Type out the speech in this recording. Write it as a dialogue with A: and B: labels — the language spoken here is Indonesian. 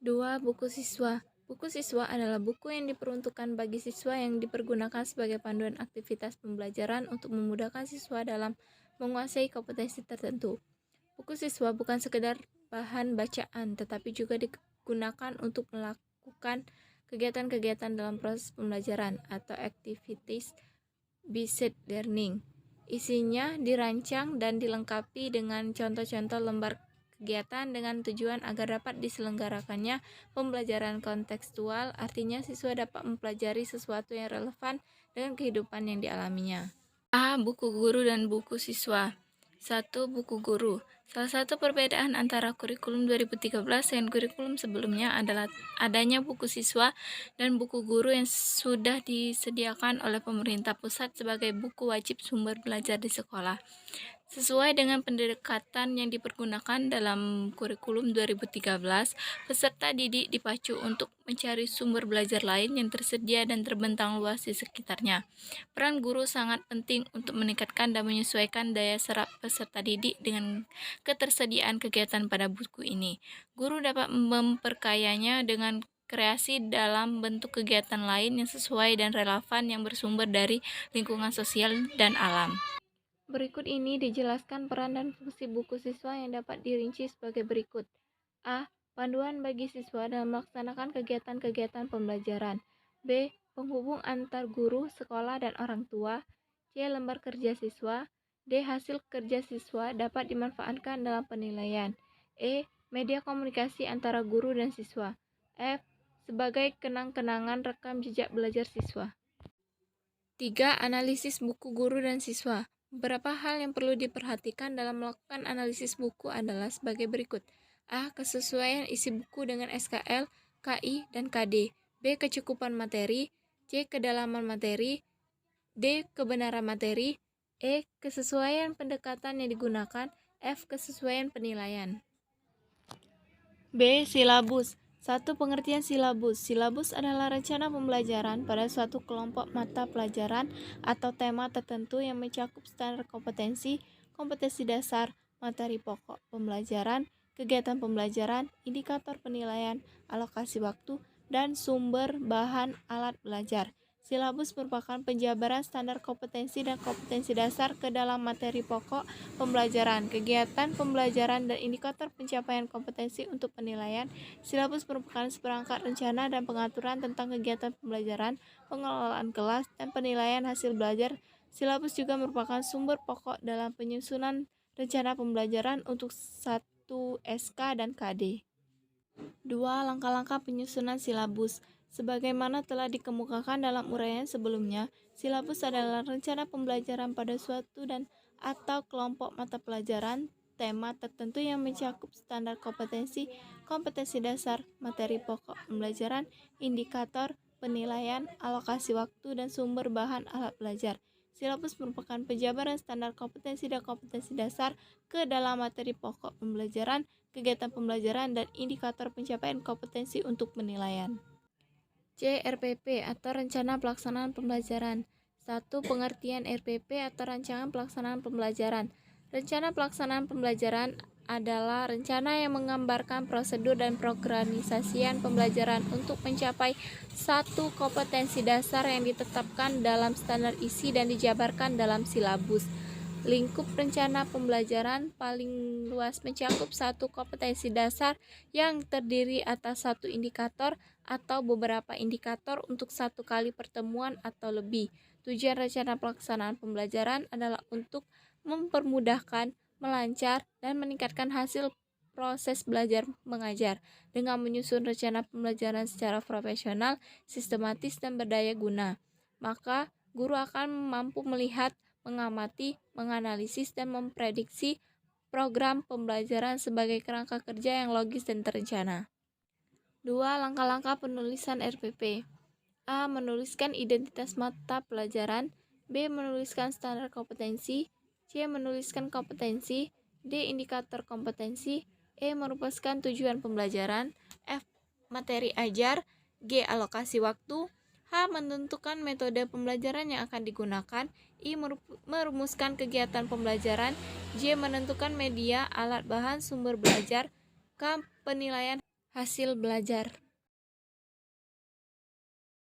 A: 2. Buku siswa. Buku siswa adalah buku yang diperuntukkan bagi siswa yang dipergunakan sebagai panduan aktivitas pembelajaran untuk memudahkan siswa dalam menguasai kompetensi tertentu. Buku siswa bukan sekedar bahan bacaan, tetapi juga digunakan untuk melakukan kegiatan-kegiatan dalam proses pembelajaran atau activities based learning. Isinya dirancang dan dilengkapi dengan contoh-contoh lembar kegiatan dengan tujuan agar dapat diselenggarakannya pembelajaran kontekstual, artinya siswa dapat mempelajari sesuatu yang relevan dengan kehidupan yang dialaminya. A. Buku guru dan buku siswa. 1. Buku guru. Salah satu perbedaan antara kurikulum 2013 dengan kurikulum sebelumnya adalah adanya buku siswa dan buku guru yang sudah disediakan oleh pemerintah pusat sebagai buku wajib sumber belajar di sekolah. Sesuai dengan pendekatan yang dipergunakan dalam kurikulum 2013, peserta didik dipacu untuk mencari sumber belajar lain yang tersedia dan terbentang luas di sekitarnya. Peran guru sangat penting untuk meningkatkan dan menyesuaikan daya serap peserta didik dengan ketersediaan kegiatan pada buku ini. Guru dapat memperkayanya dengan kreasi dalam bentuk kegiatan lain yang sesuai dan relevan yang bersumber dari lingkungan sosial dan alam. Berikut ini dijelaskan peran dan fungsi buku siswa yang dapat dirinci sebagai berikut. A. Panduan bagi siswa dalam melaksanakan kegiatan-kegiatan pembelajaran. B. Penghubung antar guru, sekolah, dan orang tua. C. Lembar kerja siswa. D. Hasil kerja siswa dapat dimanfaatkan dalam penilaian. E. Media komunikasi antara guru dan siswa. F. Sebagai kenang-kenangan rekam jejak belajar siswa. 3. Analisis buku guru dan siswa. Beberapa hal yang perlu diperhatikan dalam melakukan analisis buku adalah sebagai berikut. A. Kesesuaian isi buku dengan SKL, KI, dan KD. B. Kecukupan materi. C. Kedalaman materi. D. Kebenaran materi. E. Kesesuaian pendekatan yang digunakan. F. Kesesuaian penilaian. B. Silabus. 1. Pengertian silabus. Silabus adalah rencana pembelajaran pada suatu kelompok mata pelajaran atau tema tertentu yang mencakup standar kompetensi, kompetensi dasar, materi pokok pembelajaran, kegiatan pembelajaran, indikator penilaian, alokasi waktu, dan sumber bahan alat belajar. Silabus merupakan penjabaran standar kompetensi dan kompetensi dasar ke dalam materi pokok pembelajaran, kegiatan pembelajaran, dan indikator pencapaian kompetensi untuk penilaian. Silabus merupakan seperangkat rencana dan pengaturan tentang kegiatan pembelajaran, pengelolaan kelas, dan penilaian hasil belajar. Silabus juga merupakan sumber pokok dalam penyusunan rencana pembelajaran untuk 1 SK dan KD. 2. Langkah-langkah penyusunan silabus. Sebagaimana telah dikemukakan dalam uraian sebelumnya, silabus adalah rencana pembelajaran pada suatu dan atau kelompok mata pelajaran, tema tertentu yang mencakup standar kompetensi, kompetensi dasar, materi pokok pembelajaran, indikator, penilaian, alokasi waktu, dan sumber bahan alat belajar. Silabus merupakan penjabaran standar kompetensi dan kompetensi dasar ke dalam materi pokok pembelajaran, kegiatan pembelajaran, dan indikator pencapaian kompetensi untuk penilaian. C. RPP atau Rencana Pelaksanaan Pembelajaran. 1. Pengertian RPP atau Rancangan Pelaksanaan Pembelajaran. Rencana Pelaksanaan Pembelajaran adalah rencana yang menggambarkan prosedur dan pengorganisasian pembelajaran untuk mencapai satu kompetensi dasar yang ditetapkan dalam standar isi dan dijabarkan dalam silabus. Lingkup rencana pembelajaran paling luas mencakup satu kompetensi dasar yang terdiri atas satu indikator atau beberapa indikator untuk satu kali pertemuan atau lebih. Tujuan rencana pelaksanaan pembelajaran adalah untuk mempermudahkan, melancar, dan meningkatkan hasil proses belajar mengajar dengan menyusun rencana pembelajaran secara profesional, sistematis, dan berdaya guna. Maka, guru akan mampu melihat, mengamati, menganalisis, dan memprediksi program pembelajaran sebagai kerangka kerja yang logis dan terencana. 2. Langkah-langkah penulisan RPP. A. Menuliskan identitas mata pelajaran. B. Menuliskan standar kompetensi. C. Menuliskan kompetensi. D. Indikator kompetensi. E. Merumuskan tujuan pembelajaran. F. Materi ajar. G. Alokasi waktu. H. Menentukan metode pembelajaran yang akan digunakan. I. Merumuskan kegiatan pembelajaran. J. Menentukan media, alat bahan, sumber belajar. K. Penilaian hasil belajar.